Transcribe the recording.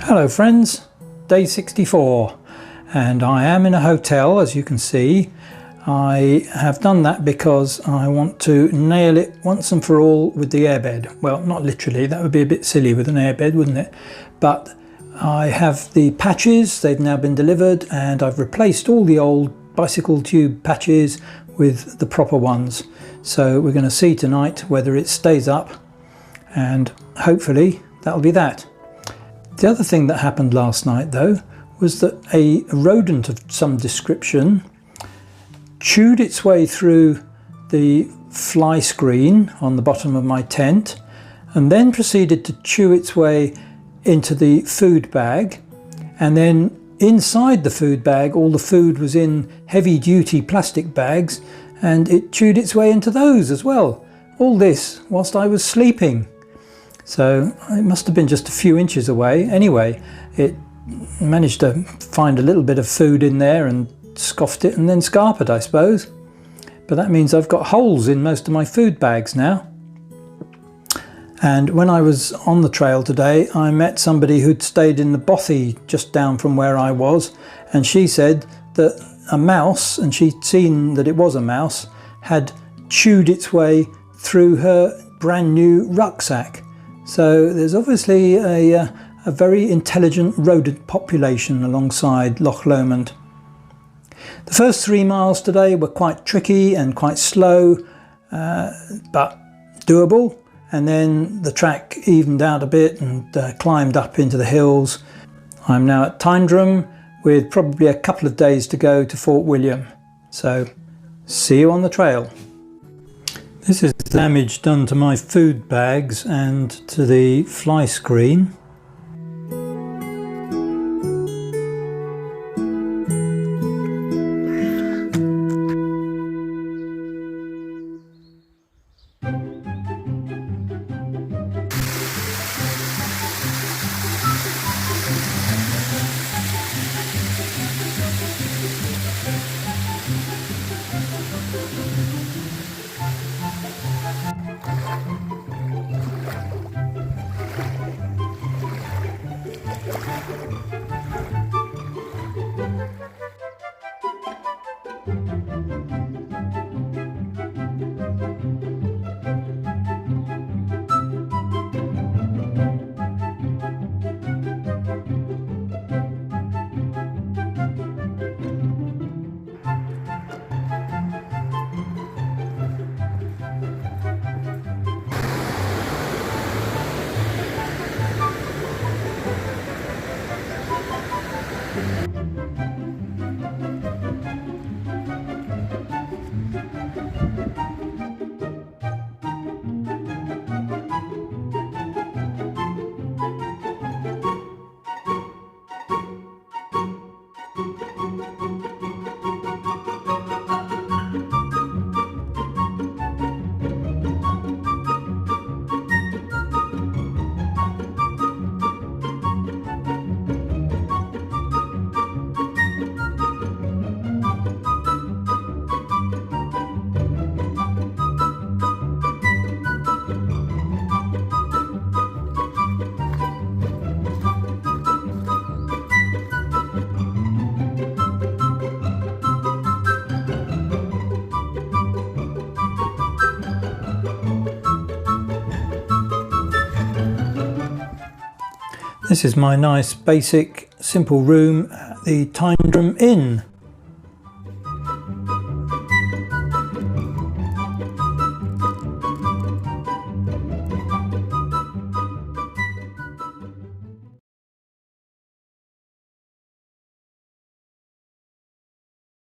Hello friends, day 64 and I am in a hotel, as you can see. I have done that because I want to nail it once and for all with the airbed. Well, not literally, that would be a bit silly with an airbed, wouldn't it? But I have the patches, they've now been delivered, and I've replaced all the old bicycle tube patches with the proper ones. So we're going to see tonight whether it stays up, and hopefully that'll be that. The other thing that happened last night though was that a rodent of some description chewed its way through the fly screen on the bottom of my tent and then proceeded to chew its way into the food bag, and then inside the food bag all the food was in heavy-duty plastic bags and it chewed its way into those as well. All this whilst I was sleeping. So it must have been just a few inches away. Anyway, it managed to find a little bit of food in there and scoffed it and then scarpered, I suppose. But that means I've got holes in most of my food bags now. And when I was on the trail today, I met somebody who'd stayed in the bothy just down from where I was, and she said that a mouse, and she'd seen that it was a mouse, had chewed its way through her brand new rucksack. So there's obviously a very intelligent rodent population alongside Loch Lomond. The first 3 miles today were quite tricky and quite slow, but doable. And then the track evened out a bit and climbed up into the hills. I'm now at Tyndrum with probably a couple of days to go to Fort William. So see you on the trail. This is the damage done to my food bags and to the fly screen. This is my nice, basic, simple room at the Tyndrum Inn.